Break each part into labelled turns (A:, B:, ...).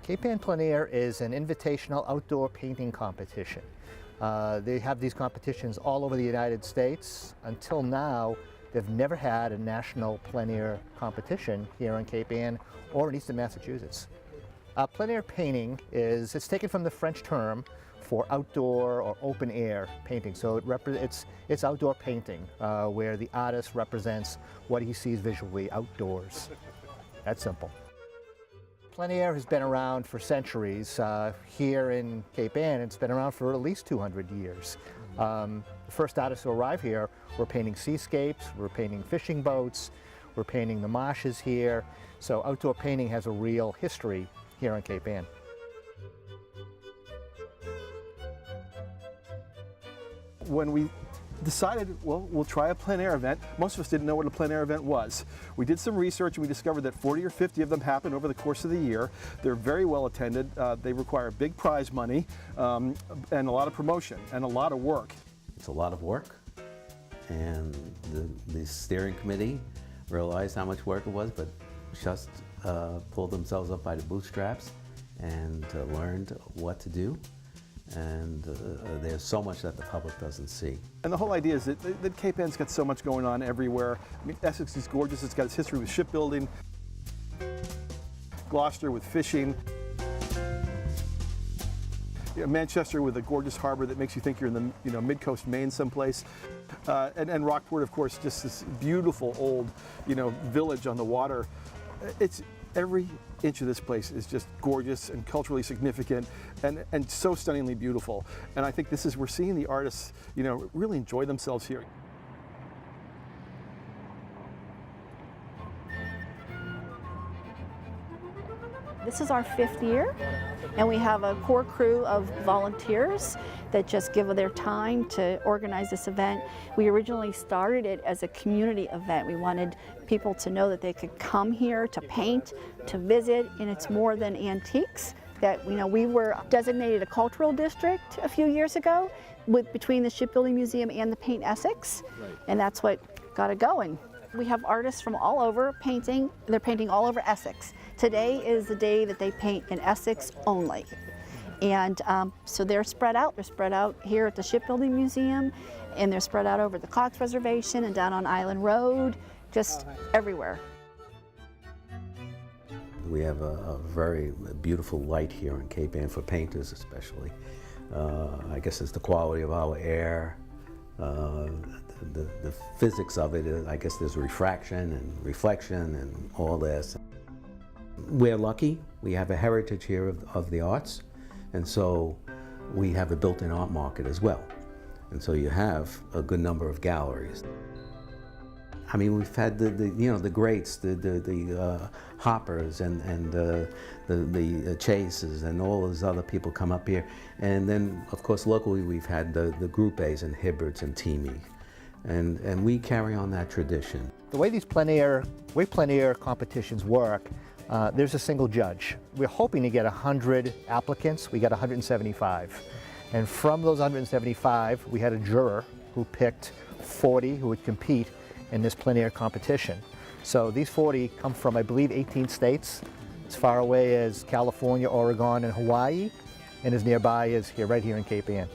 A: Ann Plein Air is an invitational outdoor painting competition. They have these competitions all over the United States. Until now, they've never had a national plein air competition here on Cape Ann or in eastern Massachusetts. Plein air painting it's taken from the French term for outdoor or open air painting. So it's outdoor painting where the artist represents what he sees visually outdoors. That's simple. Plein air has been around for centuries. Here in Cape Ann, it's been around for at least 200 years. The first artists who arrived here were painting seascapes, we're painting fishing boats, we're painting the marshes here. So outdoor painting has a real history here on Cape Ann.
B: When we decided, well, we'll try a plein air event, most of us didn't know what a plein air event was. We did some research and we discovered that 40 or 50 of them happen over the course of the year. They're very well attended. They require big prize money and a lot of promotion and a lot of work.
C: It's a lot of work, and the steering committee realized how much work it was, but just pulled themselves up by the bootstraps and learned what to do. And there's so much that the public doesn't see.
B: And the whole idea is that Cape Ann's got so much going on everywhere. I mean, Essex is gorgeous. It's got its history with shipbuilding, Gloucester with fishing, Manchester with a gorgeous harbor that makes you think you're in the mid-coast Maine someplace, and Rockport, of course, just this beautiful old village on the water. It's every inch of this place is just gorgeous and culturally significant and so stunningly beautiful. And I think we're seeing the artists, really enjoy themselves here.
D: This is our 5th year, and we have a core crew of volunteers that just give their time to organize this event. We originally started it as a community event. We wanted people to know that they could come here to paint, to visit, and it's more than antiques. That we were designated a cultural district a few years ago between the Shipbuilding Museum and the Paint Essex, and that's what got it going. We have artists from all over painting. They're painting all over Essex. Today is the day that they paint in Essex only. And so they're spread out. They're spread out here at the Shipbuilding Museum, and they're spread out over the Cox Reservation and down on Island Road, just everywhere.
C: We have a very beautiful light here in Cape Ann for painters especially. I guess it's the quality of our air, the physics of it. I guess there's refraction and reflection and all this. We're lucky. We have a heritage here of the arts, and so we have a built-in art market as well. And so you have a good number of galleries. I mean, we've had the greats, the Hoppers and the Chases and all those other people come up here. And then, of course, locally we've had the Group A's and Hibberts and Teamy. And we carry on that tradition.
A: The way these plein air competitions work, there's a single judge. We're hoping to get 100 applicants. We got 175. And from those 175, we had a juror who picked 40 who would compete in this plein air competition. So these 40 come from, I believe, 18 states, as far away as California, Oregon, and Hawaii, and as nearby as right here in Cape Ann.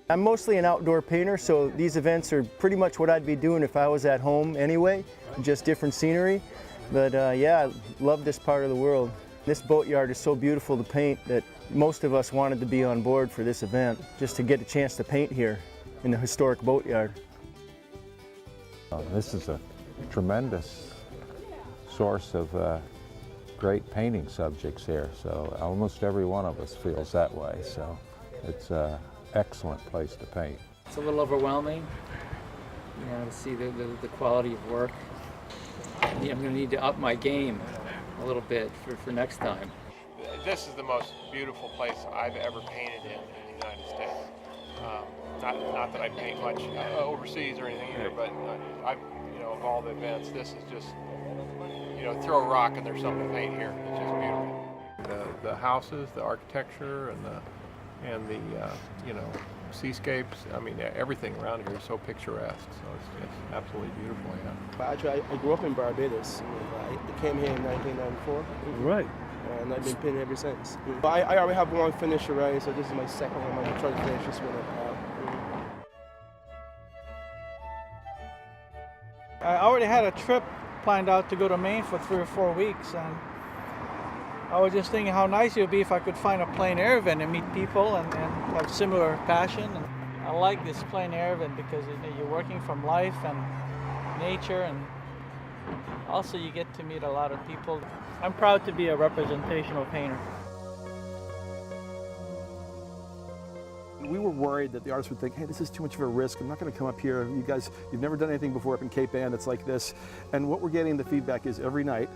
E: I'm mostly an outdoor painter, so these events are pretty much what I'd be doing if I was at home anyway, just different scenery. But yeah, I love this part of the world. This boatyard is so beautiful to paint that most of us wanted to be on board for this event, just to get a chance to paint here in the historic boatyard.
F: This is a tremendous source of great painting subjects here, so almost every one of us feels that way, so it's an excellent place to paint.
G: It's a little overwhelming, to see the quality of work. I'm going to need to up my game a little bit for next time.
H: This is the most beautiful place I've ever painted in the United States. Not that I paint much overseas or anything either, but of all the events, this is just, throw a rock and there's something to paint here. It's just beautiful. The houses, the architecture, and the seascapes. I mean, everything around here is so picturesque. So it's absolutely beautiful. Yeah.
I: Actually, I grew up in Barbados. I came here in 1994.
J: Right.
I: And I've been painting ever since. But I already have one finished already, so this is my second one. I'm going to try to finish this one up.
K: I already had a trip planned out to go to Maine for 3 or 4 weeks, and I was just thinking how nice it would be if I could find a plein air event and meet people and have similar passion. And I like this plein air event because you're working from life and nature, and also you get to meet a lot of people. I'm proud to be a representational painter.
B: We were worried that the artists would think, hey, this is too much of a risk. I'm not going to come up here. You guys, you've never done anything before up in Cape Ann that's like this. And what we're getting, the feedback is every night,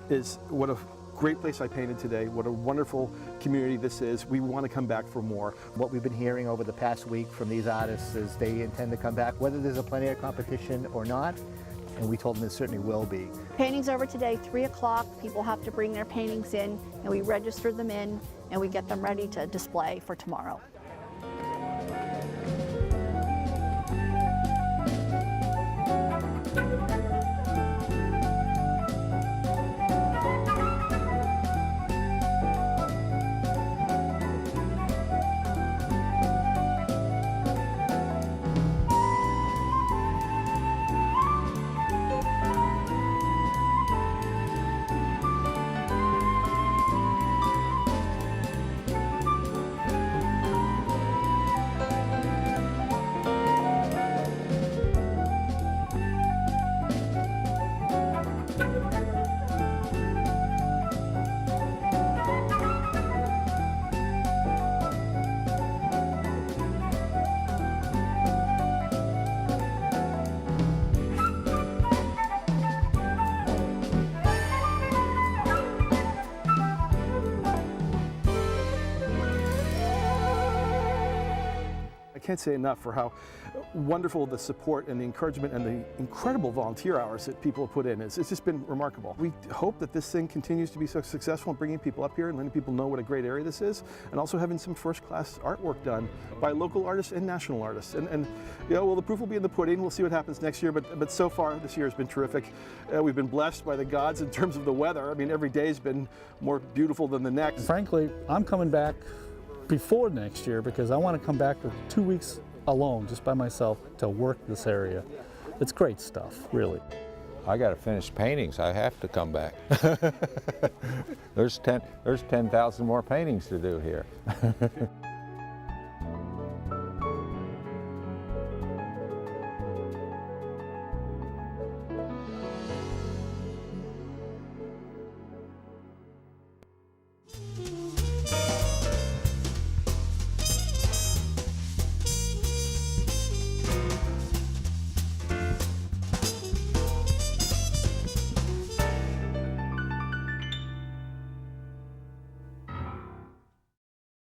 B: is what a great place I painted today. What a wonderful community this is. We want to come back for more.
A: What we've been hearing over the past week from these artists is they intend to come back, whether there's a plein air competition or not. And we told them there certainly will be.
D: Paintings over today, 3 o'clock. People have to bring their paintings in, and we register them in, and we get them ready to display for tomorrow.
B: I can't say enough for how wonderful the support and the encouragement and the incredible volunteer hours that people have put in. It's just been remarkable. We hope that this thing continues to be so successful in bringing people up here and letting people know what a great area this is, and also having some first-class artwork done by local artists and national artists. And you know, well, the proof will be in the pudding. We'll see what happens next year, but so far this year has been terrific. We've been blessed by the gods in terms of the weather. I mean, every day has been more beautiful than the next.
J: Frankly, I'm coming back before next year because I want to come back for 2 weeks alone, just by myself, to work this area. It's great stuff, really.
F: I got to finish paintings. I have to come back. There's 10,000 more paintings to do here.